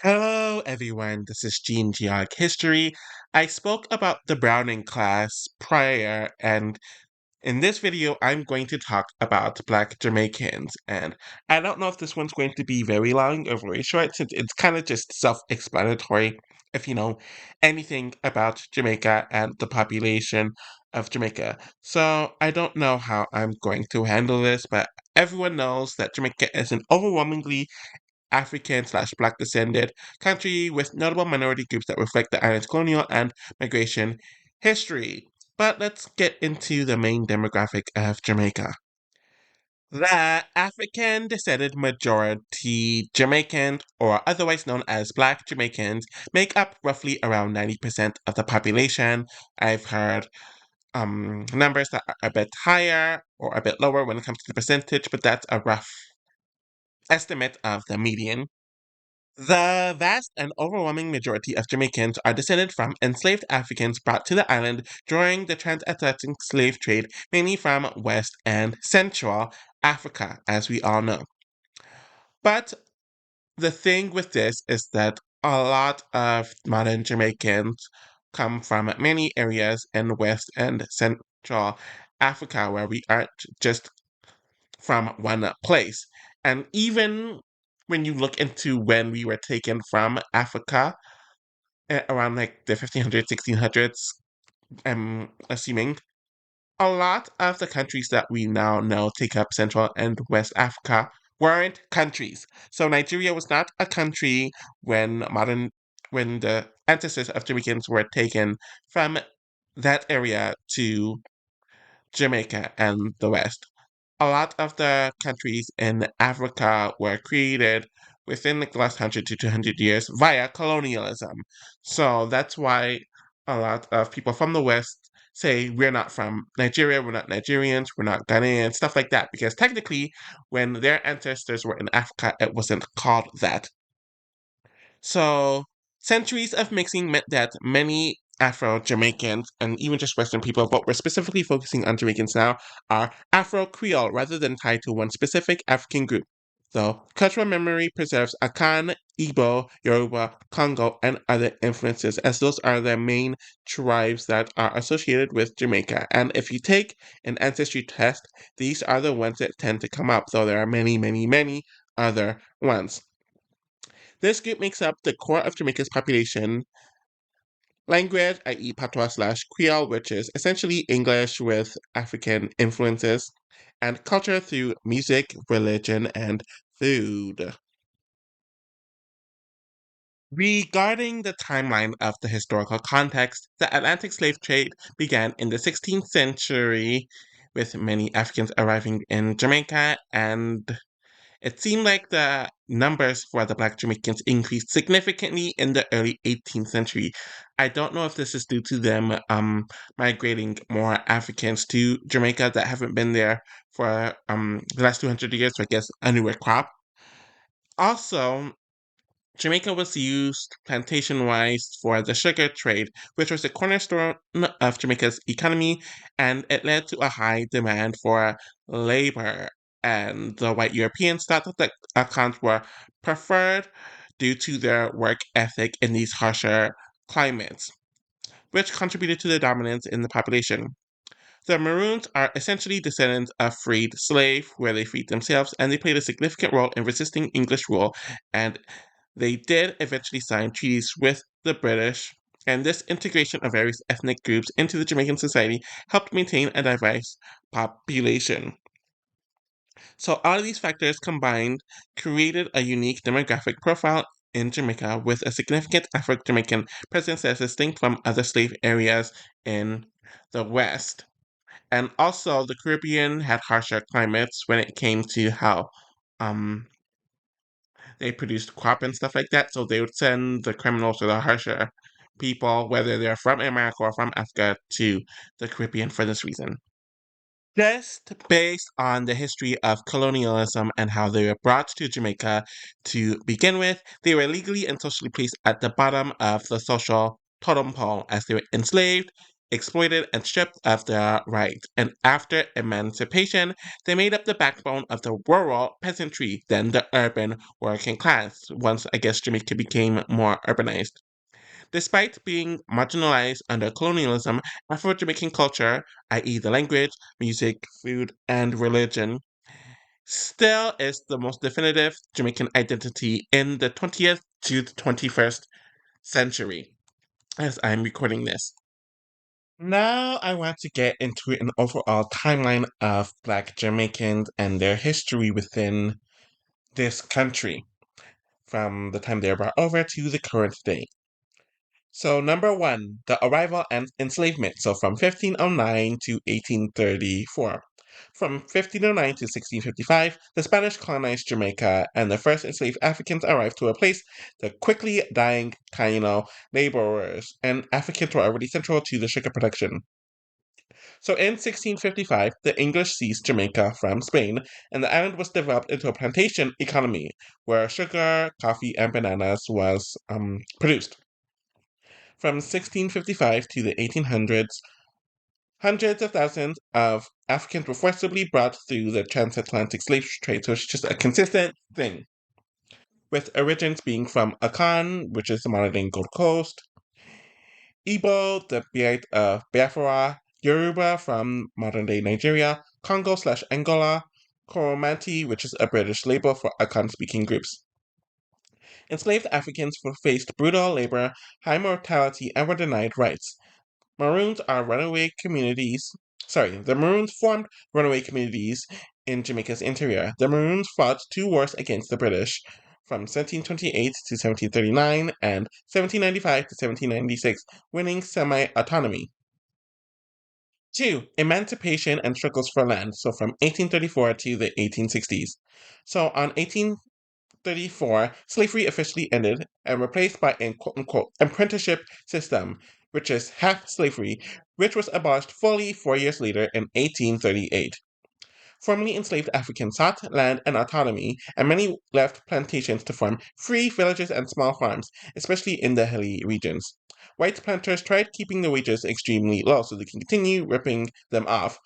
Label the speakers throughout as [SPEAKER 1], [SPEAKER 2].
[SPEAKER 1] Hello, everyone. This is Gene Geog History. I spoke about the Browning class prior, and in this video, I'm going to talk about Black Jamaicans. And I don't know if this one's going to be very long or very short, since it's kind of just self-explanatory if you know anything about Jamaica and the population of Jamaica. So I don't know how I'm going to handle this, but everyone knows that Jamaica is an overwhelmingly African/Black descended country with notable minority groups that reflect the island's colonial and migration history. But let's get into the main demographic of Jamaica. The African descended majority Jamaicans, or otherwise known as Black Jamaicans, make up roughly around 90% of the population. I've heard numbers that are a bit higher or a bit lower when it comes to the percentage, but that's a rough estimate of the median. The vast and overwhelming majority of Jamaicans are descended from enslaved Africans brought to the island during the transatlantic slave trade, mainly from West and Central Africa, as we all know. But the thing with this is that a lot of modern Jamaicans come from many areas in West and Central Africa where we aren't just from one place. And even when you look into when we were taken from Africa, around like the 1500s, 1600s, I'm assuming, a lot of the countries that we now know take up Central and West Africa weren't countries. So Nigeria was not a country when the ancestors of Jamaicans were taken from that area to Jamaica and the West. A lot of the countries in Africa were created within the last 100 to 200 years via colonialism. So that's why a lot of people from the West say we're not from Nigeria, we're not Nigerians, we're not Ghanaians, stuff like that, because technically, when their ancestors were in Africa, it wasn't called that. So, centuries of mixing meant that many Afro Jamaicans and even just Western people, but we're specifically focusing on Jamaicans now, are Afro Creole rather than tied to one specific African group. Though cultural memory preserves Akan, Igbo, Yoruba, Congo, and other influences, as those are the main tribes that are associated with Jamaica. And if you take an ancestry test, these are the ones that tend to come up, though there are many, many, many other ones. This group makes up the core of Jamaica's population. Language, i.e., patois/Creole, which is essentially English with African influences, and culture through music, religion, and food. Regarding the timeline of the historical context, the Atlantic slave trade began in the 16th century with many Africans arriving in Jamaica, and it seemed like the numbers for the Black Jamaicans increased significantly in the early 18th century. I don't know if this is due to them migrating more Africans to Jamaica that haven't been there for the last 200 years, so I guess a newer crop. Also, Jamaica was used plantation-wise for the sugar trade, which was the cornerstone of Jamaica's economy, and it led to a high demand for labor. And the white Europeans thought that the accounts were preferred due to their work ethic in these harsher climates, which contributed to the dominance in the population. The Maroons are essentially descendants of freed slaves, where they freed themselves, and they played a significant role in resisting English rule, and they did eventually sign treaties with the British, and this integration of various ethnic groups into the Jamaican society helped maintain a diverse population. So all of these factors combined created a unique demographic profile in Jamaica with a significant Afro-Jamaican presence that's distinct from other slave areas in the West. And also, the Caribbean had harsher climates when it came to how um, they produced crop and stuff like that. So they would send the criminals or the harsher people, whether they're from America or from Africa, to the Caribbean for this reason. Just based on the history of colonialism and how they were brought to Jamaica to begin with, they were legally and socially placed at the bottom of the social totem pole as they were enslaved, exploited and stripped of their rights. And after emancipation, they made up the backbone of the rural peasantry, then the urban working class, once I guess Jamaica became more urbanized. Despite being marginalized under colonialism, Afro Jamaican culture, i.e., the language, music, food, and religion, still is the most definitive Jamaican identity in the 20th to the 21st century as I'm recording this. Now, I want to get into an overall timeline of Black Jamaicans and their history within this country from the time they were brought over to the current day. So, number one, the arrival and enslavement. So, from 1509 to 1834. From 1509 to 1655, the Spanish colonized Jamaica, and the first enslaved Africans arrived to replace the quickly dying Taino laborers, and Africans were already central to the sugar production. So, in 1655, the English seized Jamaica from Spain, and the island was developed into a plantation economy where sugar, coffee, and bananas was produced. From 1655 to the 1800s, hundreds of thousands of Africans were forcibly brought through the transatlantic slave trade, so it's just a consistent thing. With origins being from Akan, which is the modern day Gold Coast, Igbo, the Biite of Biafra, Yoruba from modern day Nigeria, Congo/Angola, Koromanti, which is a British label for Akan speaking groups. Enslaved Africans faced brutal labor, high mortality, and were denied rights. The Maroons formed runaway communities in Jamaica's interior. The Maroons fought two wars against the British from 1728 to 1739 and 1795 to 1796, winning semi-autonomy. 2. Emancipation and struggles for land, so from 1834 to the 1860s. So on 1834, slavery officially ended and replaced by a quote-unquote apprenticeship system, which is half slavery, which was abolished fully 4 years later in 1838. Formerly enslaved Africans sought land and autonomy, and many left plantations to form free villages and small farms, especially in the hilly regions. White planters tried keeping the wages extremely low so they can continue ripping them off,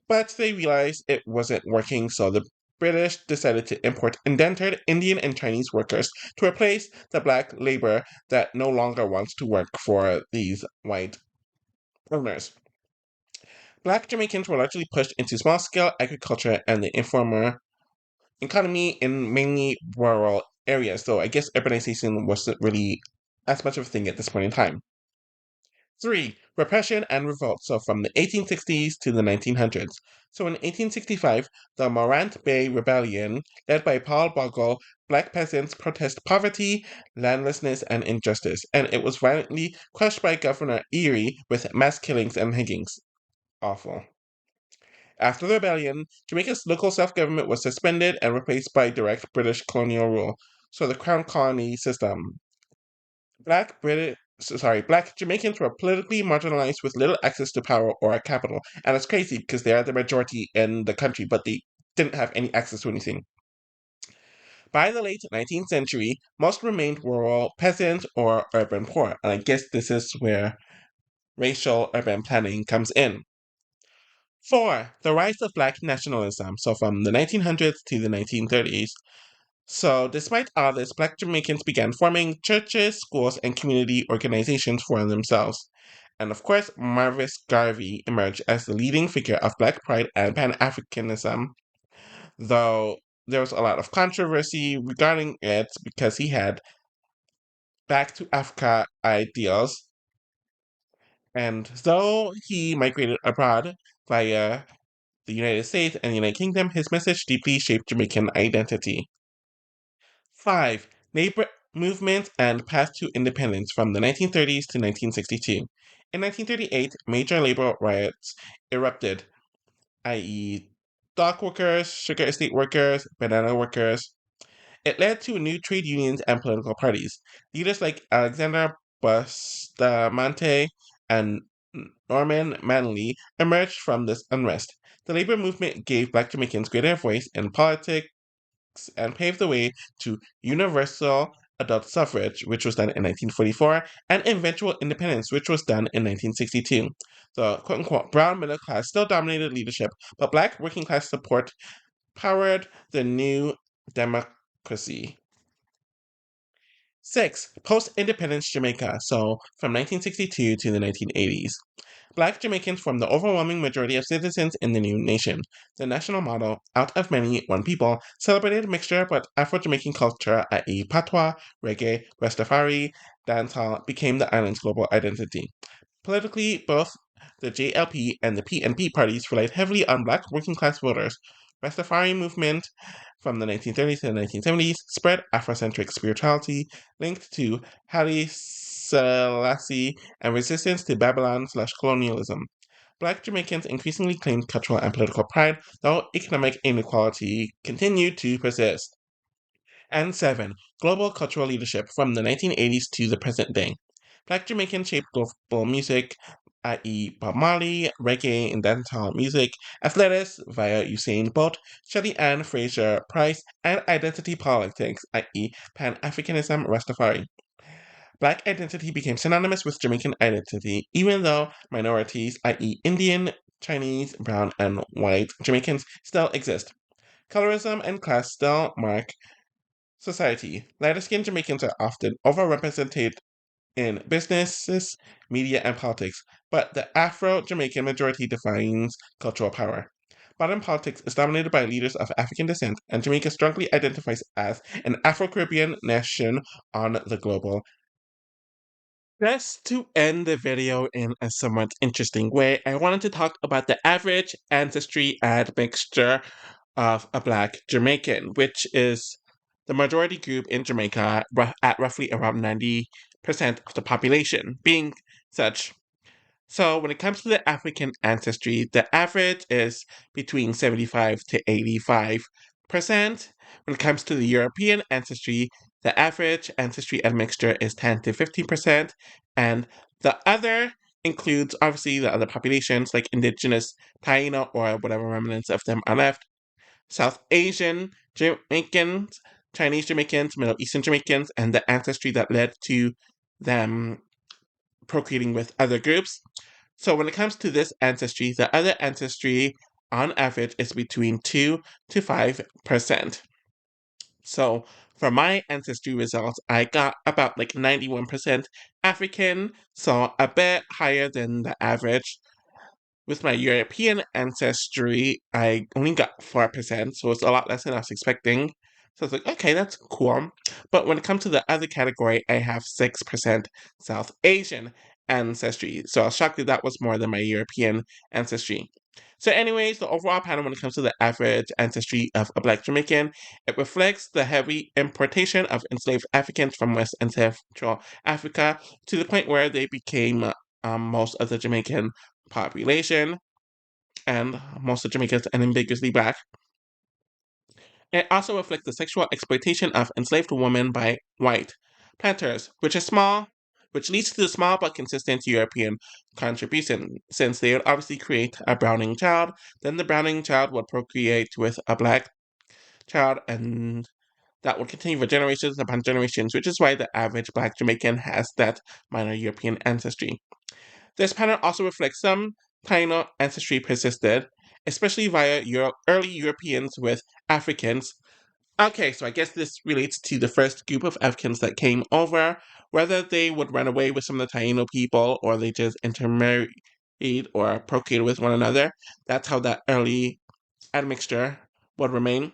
[SPEAKER 1] but they realized it wasn't working, so the British decided to import indentured Indian and Chinese workers to replace the black labor that no longer wants to work for these white owners. Black Jamaicans were largely pushed into small scale agriculture and the informal economy in mainly rural areas, so I guess urbanization wasn't really as much of a thing at this point in time. 3. Repression and revolt, so from the 1860s to the 1900s. So in 1865, the Morant Bay Rebellion, led by Paul Bogle, black peasants protest poverty, landlessness, and injustice, and it was violently crushed by Governor Erie with mass killings and hangings. Awful. After the rebellion, Jamaica's local self-government was suspended and replaced by direct British colonial rule, so the Crown Colony system. Black Jamaicans were politically marginalized with little access to power or capital. And it's crazy because they are the majority in the country, but they didn't have any access to anything. By the late 19th century, most remained rural peasants or urban poor. And I guess this is where racial urban planning comes in. 4. The rise of black nationalism. So from the 1900s to the 1930s, so, despite all this, Black Jamaicans began forming churches, schools, and community organizations for themselves. And of course, Marvis Garvey emerged as the leading figure of Black pride and Pan Africanism, though there was a lot of controversy regarding it because he had back to Africa ideals. And though he migrated abroad via the United States and the United Kingdom, his message deeply shaped Jamaican identity. 5. Labor movement and path to independence from the 1930s to 1962. In 1938, major labor riots erupted, i.e., dock workers, sugar estate workers, banana workers. It led to new trade unions and political parties. Leaders like Alexander Bustamante and Norman Manley emerged from this unrest. The labor movement gave Black Jamaicans greater voice in politics and paved the way to universal adult suffrage, which was done in 1944, and eventual independence, which was done in 1962. The quote unquote brown middle class still dominated leadership, but black working class support powered the new democracy. 6. Post independence Jamaica, so from 1962 to the 1980s. Black Jamaicans form the overwhelming majority of citizens in the new nation. The national motto, out of many, one people, celebrated mixture but Afro-Jamaican culture, i.e. patois, reggae, Rastafari, dancehall, became the island's global identity. Politically, both the JLP and the PNP parties relied heavily on black working-class voters. Rastafari movement from the 1930s to the 1970s spread Afrocentric spirituality linked to Haile Selassie and resistance to Babylon/colonialism. Black Jamaicans increasingly claimed cultural and political pride, though economic inequality continued to persist. And 7. Global cultural leadership from the 1980s to the present day. Black Jamaicans shaped global music, i.e. Bob Marley, reggae, and dancehall music, athletics via Usain Bolt, Shelley Ann Fraser Price, and identity politics, i.e. Pan-Africanism Rastafari. Black identity became synonymous with Jamaican identity, even though minorities, i.e. Indian, Chinese, brown, and white Jamaicans still exist. Colorism and class still mark society. Lighter-skinned Jamaicans are often overrepresented in businesses, media, and politics, but the Afro-Jamaican majority defines cultural power. Modern politics is dominated by leaders of African descent, and Jamaica strongly identifies as an Afro-Caribbean nation on the global. Just to end the video in a somewhat interesting way, I wanted to talk about the average ancestry admixture of a Black Jamaican, which is the majority group in Jamaica at roughly around 90% of the population. Being such, so when it comes to the African ancestry, the average is between 75 to 85%. When it comes to the European ancestry, the average ancestry admixture is 10 to 15%. And the other includes obviously the other populations like indigenous Taino or whatever remnants of them are left, South Asian Jamaicans, Chinese Jamaicans, Middle Eastern Jamaicans, and the ancestry that led to them procreating with other groups. So when it comes to this ancestry, the other ancestry on average is between 2 to 5%. So for my ancestry results, I got about like 91% African, so a bit higher than the average. With my European ancestry, I only got 4%, so it's a lot less than I was expecting. So it's like, okay, that's cool. But when it comes to the other category, I have 6% South Asian ancestry. So I was shocked that that was more than my European ancestry. So, anyways, the overall pattern when it comes to the average ancestry of a Black Jamaican, it reflects the heavy importation of enslaved Africans from West and Central Africa to the point where they became most of the Jamaican population, and most of Jamaicans and ambiguously Black. It also reflects the sexual exploitation of enslaved women by white planters, which leads to the small but consistent European contribution, since they would obviously create a Browning child, then the Browning child would procreate with a Black child, and that would continue for generations upon generations, which is why the average Black Jamaican has that minor European ancestry. This pattern also reflects some Taino ancestry persisted, especially via early Europeans with Africans. Okay, so I guess this relates to the first group of Africans that came over, whether they would run away with some of the Taino people or they just intermarried or procreated with one another. That's how that early admixture would remain.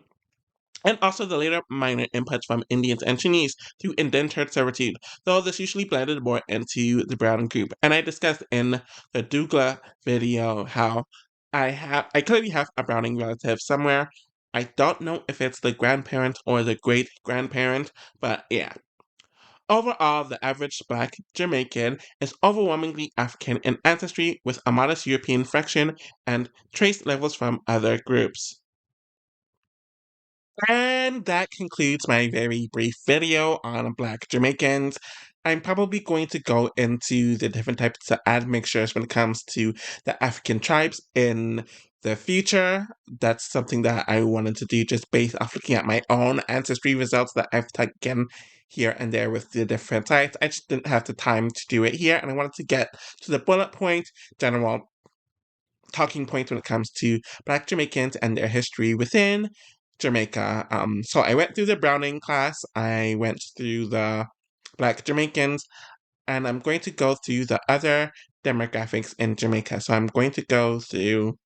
[SPEAKER 1] And also the later minor inputs from Indians and Chinese through indentured servitude, though this usually blended more into the brown group. And I discussed in the Dougla video how I clearly have a Browning relative somewhere. I don't know if it's the grandparent or the great grandparent, but yeah. Overall, the average Black Jamaican is overwhelmingly African in ancestry with a modest European fraction and trace levels from other groups. And that concludes my very brief video on Black Jamaicans. I'm probably going to go into the different types of admixtures when it comes to the African tribes in the future. That's something that I wanted to do just based off looking at my own ancestry results that I've taken here and there with the different sites. I just didn't have the time to do it here, and I wanted to get to the bullet point, general talking points when it comes to Black Jamaicans and their history within Jamaica. So I went through the Browning class, I went through the Black Jamaicans, and I'm going to go through the other demographics in Jamaica. So I'm going to go through.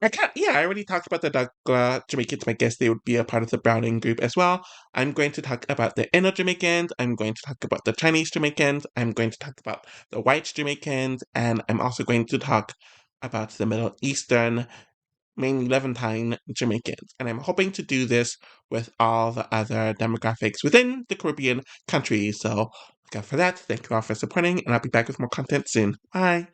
[SPEAKER 1] I already talked about the Douglas Jamaicans. I guess they would be a part of the Browning group as well. I'm going to talk about the Inner Jamaicans. I'm going to talk about the Chinese Jamaicans. I'm going to talk about the White Jamaicans. And I'm also going to talk about the Middle Eastern, mainly Levantine Jamaicans. And I'm hoping to do this with all the other demographics within the Caribbean countries. So look out for that. Thank you all for supporting, and I'll be back with more content soon. Bye.